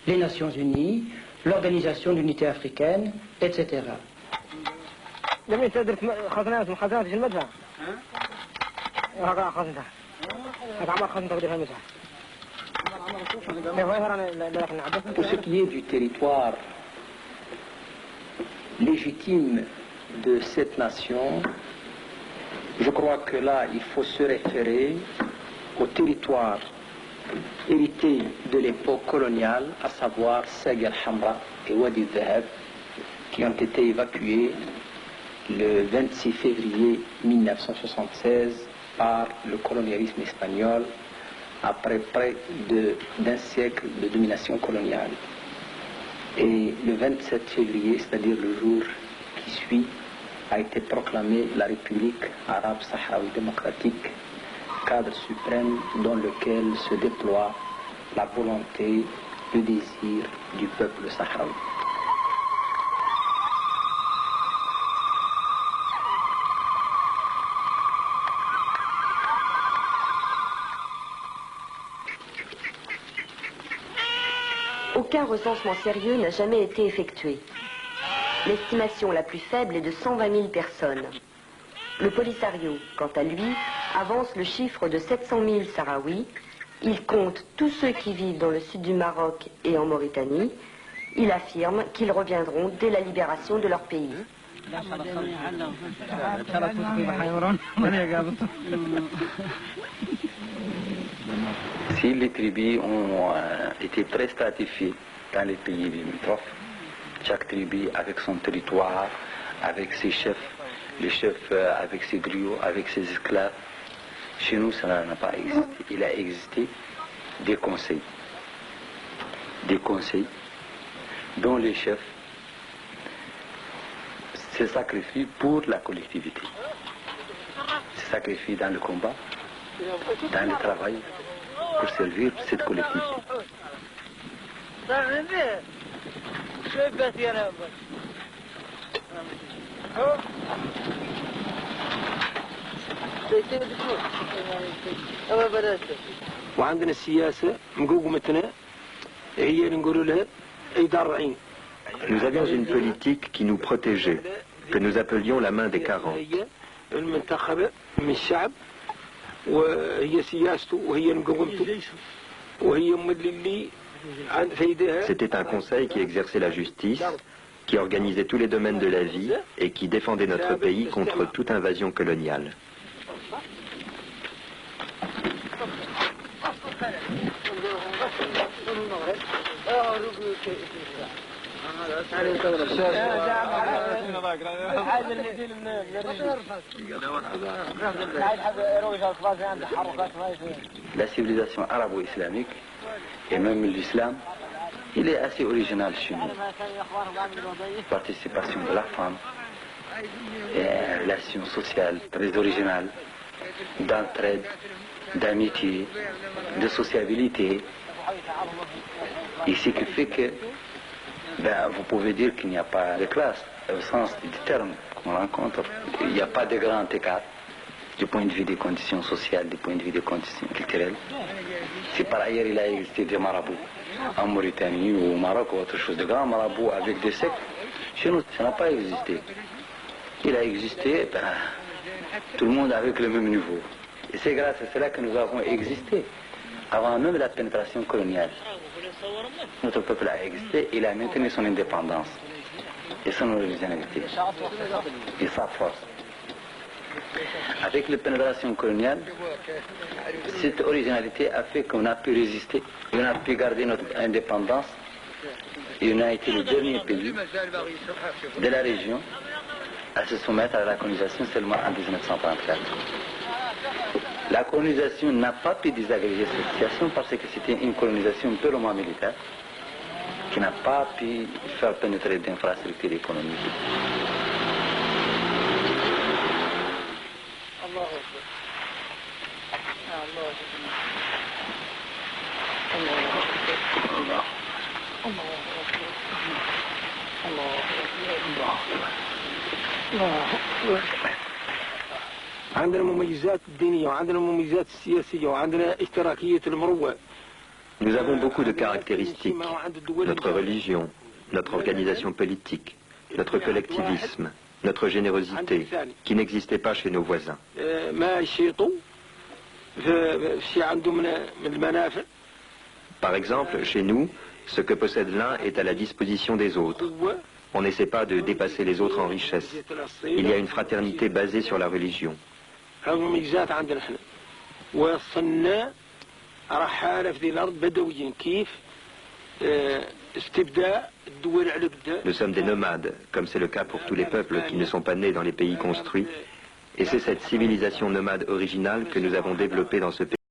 les Nations Unies, l'Organisation d'Unité Africaine, etc. Pour ce qui est du territoire légitime de cette nation, je crois que là, il faut se référer au territoire hérité de l'époque coloniale, à savoir Seg el-Hamra et Wadi Dhahab, qui ont été évacués le 26 février 1976 par le colonialisme espagnol après près d'un siècle de domination coloniale. Et le 27 février, c'est-à-dire le jour qui suit, a été proclamée la République arabe sahraoui démocratique, cadre suprême dans lequel se déploie la volonté, le désir du peuple sahraoui. Aucun recensement sérieux n'a jamais été effectué. L'estimation la plus faible est de 120 000 personnes. Le Polisario, quant à lui, avance le chiffre de 700 000 Sahraouis. Il compte tous ceux qui vivent dans le sud du Maroc et en Mauritanie. Il affirme qu'ils reviendront dès la libération de leur pays. Si les tribus ont été très stratifiées dans les pays limitrophes, chaque tribu avec son territoire, avec ses chefs, les chefs avec ses griots, avec ses esclaves. Chez nous, cela n'a pas existé. Il a existé des conseils dont les chefs se sacrifient pour la collectivité, se sacrifient dans le combat, dans le travail, pour servir cette collectivité. وعندنا السياسة مقومتنا هي نقول لها إدارة العين. Nous avions une politique qui nous protégeait, que nous appelions la main des 40. المنتخبة من الشعب وهي سياسته وهي مقومته وهي مدللي عن فيدها. C'était un conseil qui exerçait la justice, qui organisait tous les domaines de la vie et qui défendait notre pays contre toute invasion coloniale. La civilisation arabo-islamique et même l'islam, il est assez original chez nous. Participation de la femme, et relation sociale très originale, d'entraide, d'amitié, de sociabilité. Et ce qui fait que vous pouvez dire qu'il n'y a pas de classe, au sens du terme qu'on rencontre. Il n'y a pas de grand écart du point de vue des conditions sociales, du point de vue des conditions culturelles. Si par ailleurs il a existé des marabouts en Mauritanie ou au Maroc ou autre chose, de grands marabouts avec des sectes, chez nous ça n'a pas existé. Il a existé, tout le monde avec le même niveau. Et c'est grâce à cela que nous avons existé, avant même la pénétration coloniale. Notre peuple a existé, il a maintenu son indépendance et son originalité et sa force. Avec la pénétration coloniale, cette originalité a fait qu'on a pu résister, on a pu garder notre indépendance et on a été le dernier pays de la région à se soumettre à la colonisation seulement en 1934. La colonisation n'a pas pu désagréger cette situation parce que c'était une colonisation purement militaire qui n'a pas pu faire pénétrer d'infrastructures économiques. عندنا المميزات الدينية وعندنا المميزات السياسية وعندنا اشتراكية المروة Nous avons beaucoup de caractéristiques, notre religion, notre organisation politique, notre collectivisme, notre générosité, qui n'existaient pas chez nos voisins. Par exemple, chez nous, ce que possède l'un est à la disposition des autres. On n'essaie pas de dépasser les autres en richesse. Il y a une fraternité basée sur la religion. Nous sommes des nomades, comme c'est le cas pour tous les peuples qui ne sont pas nés dans les pays construits. Et c'est cette civilisation nomade originale que nous avons développée dans ce pays.